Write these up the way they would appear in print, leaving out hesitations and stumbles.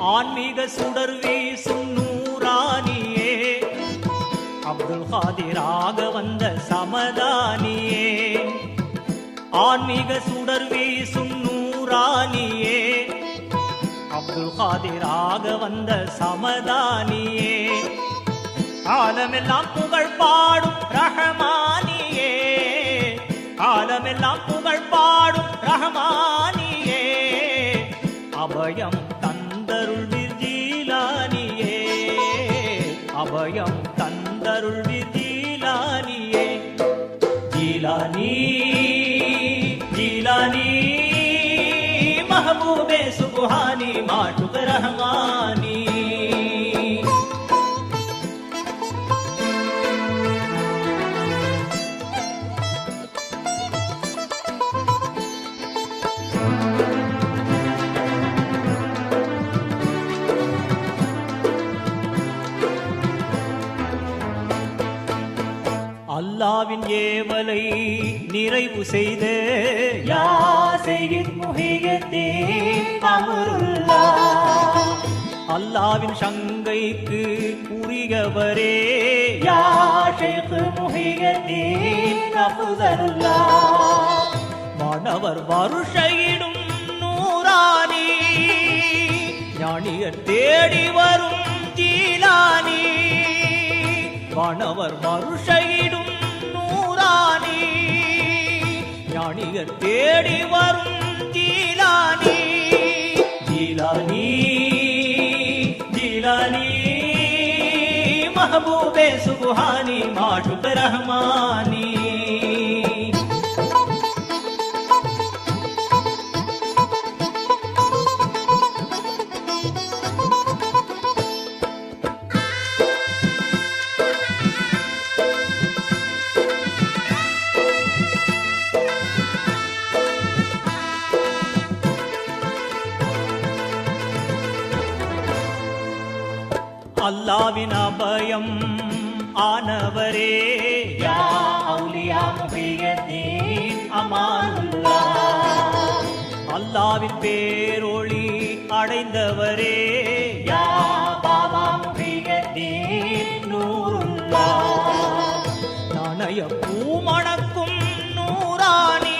ஆன்மீக சுடர் வீசும் நூறானியே அப்துல் காதிராக வந்த சமதானியே ஆன்மீக சுடர் வீசும் நூறானியே அப்துல் காதிராக வந்த சமதானியே காலமெல்லாம் புகழ் பாடும் ரஹமானியே காலமெல்லாம் புகழ் பாடும் ரஹமானியே அபயம் தந்தருள் ஜீலானியே அபயம் தந்தருள் ஜீலானியே ஜீலானி ஜீலானி महबूबे सुबहानी माटुक रहमानी அல்லாவின் ஏவலை நிறைவு செய்த யா சையீத் முஹியுத்தீன் அம்ருல்லாஹ் அல்லாவின் சங்கைக்கு உரியவரே யா ஷைக் முஹியுத்தீன் அஃதலுல்லாஹ் மாணவர் வருஷையிடும் நூறானி ஞானியர் தேடி வரும் ஜீலானி வானவர் வருஷையிடும் நூறானி ஞானியர் தேடி வரும் ஜீலானி ஜீலானி ஜீலானி महबूबे सुबहानी माटुक रहमानी அல்லாவின் அபயம் ஆனவரே யா அவுலியா முஹியுத்தீன் அமானுல்லாஹ் அல்லாவின் பேரொளி அடைந்தவரே யா பாபா முஹியுத்தீன் நூருல்லாஹ் நாணய பூமணக்கும் நூறானி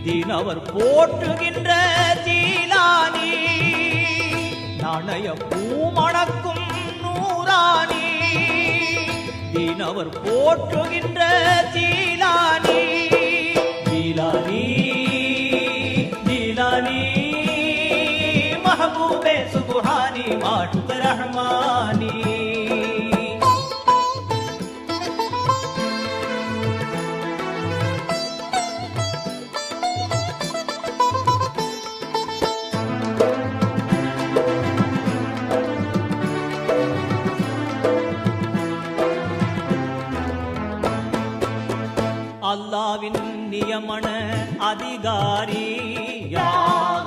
தினவர் போற்றுகின்ற ஜீலானி நாணய பூமணக்கும் நூறானி தினவர் போற்றுகின்ற ஜீலானி ஜீலானி ஜீலானி महबूबे सुबहानी माटुक रहमानी அல்லாவின் நியமன அதிகாரி யா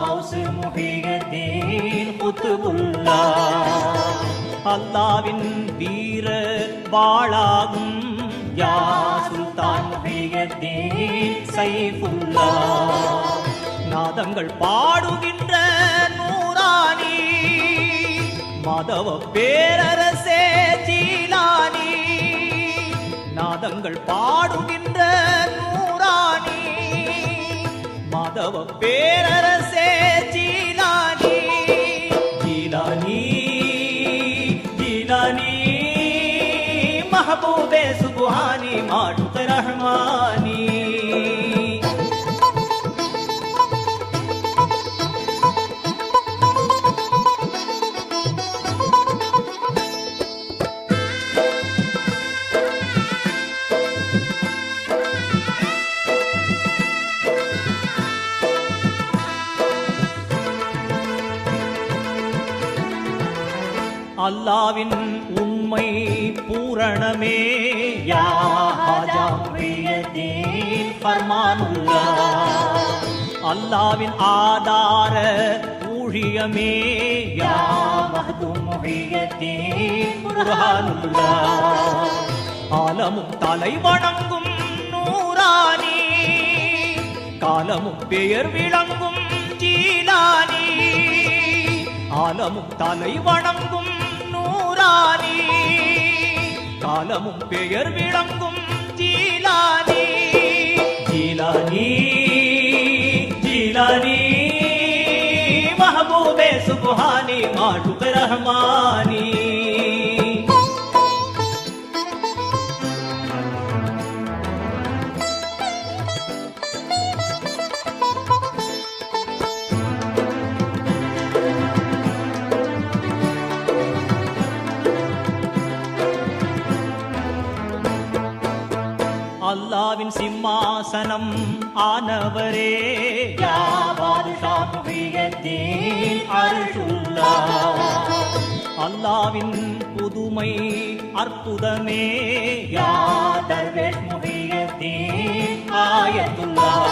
கௌஸ் முஹியுத்தீன் குத்புல்லாஹ் அல்லாவின் வீர வாளாகும் யா சுல்தான் முஹியுத்தீன் சைஃபுல்லாஹ் நாதங்கள் பாடுகின்ற நூறானி மாதவ பேரரசே ஜீலானி நாதங்கள் பாடுகின்ற நூறானி மாதவ பேரரசே ஜீலானி ஜீலானி ஜீலானி महबूबे सुबहानी माटुक रहमानी அல்லாவின் உண்மை பூரணமே யா ஹாஜா முஹியுத்தீன் ஃபர்மானுல்லாஹ் அல்லாவின் ஆதார ஊழியமே யா மஹ்தூம் முஹியுத்தீன் புர்ஹானுல்லாஹ் ஆலமும் தலை வணங்கும் நூறானி காலமும் பெயர் விளங்கும் ஜீலானி காலமும் தலை வணங்கும் நூரானி காலமும் பெயர் விளங்கும் ஜீலானி ஜீலானி ஜீலானி महबूबे सुबहानी माशूक रहमानी அல்லாவின் சிம்மாசனம் ஆனவரே யா பாதுஷா முஹியத்தீன் அர்ஷுல்லாஹ் அல்லாவின் புதுமை அற்புதமே யா தர்வேஷ் முஹியத்தீன் ஆயத்துல்லாஹ்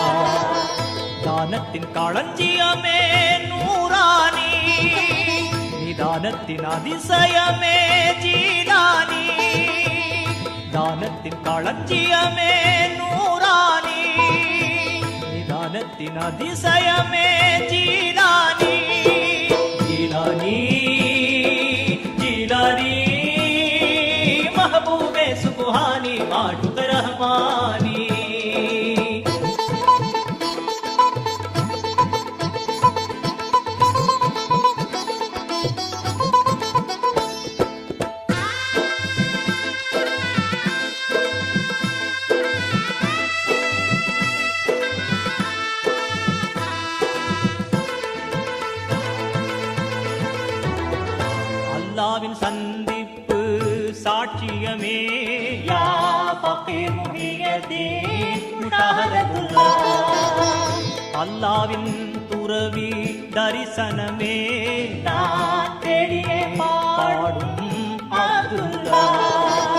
தானத்தின் களஞ்சியமே நூரானி நிதானத்தின் அதிசயமே ஜீலானி தானத்தின் களஞ்சியமே நூரானி நிதானத்தின் அதிசயமே ஜீலானி ஜீலானி ஜீலானி महबूबे सुबहानी माशूक रहमानी அல்லாவின் சந்திப்பு சாட்சியமே யா ஃபகீர் முஹியத்தீன் முஷாஹதத்துல்லாஹ் அல்லாவின் துறவி தரிசனமே நான் தேடியே பாடும் அப்துல்லாஹ்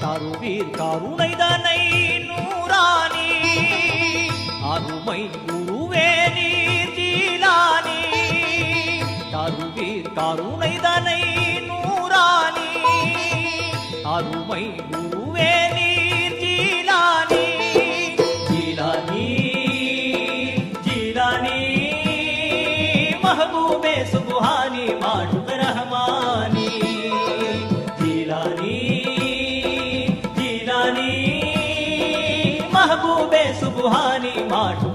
தருவீர் கருணைதனை நூரானி அருமை குருவே நீர் ஜீலானி தருவீர் கருணைதனை நூரானி அருமை குருவே நீர் ஜீலானி ஜீலானி ஜீலானி महबूबे सुबहानी माशूक रहमानी ஜீலானி ஜீலானி महबूबे सुबहानी माशूक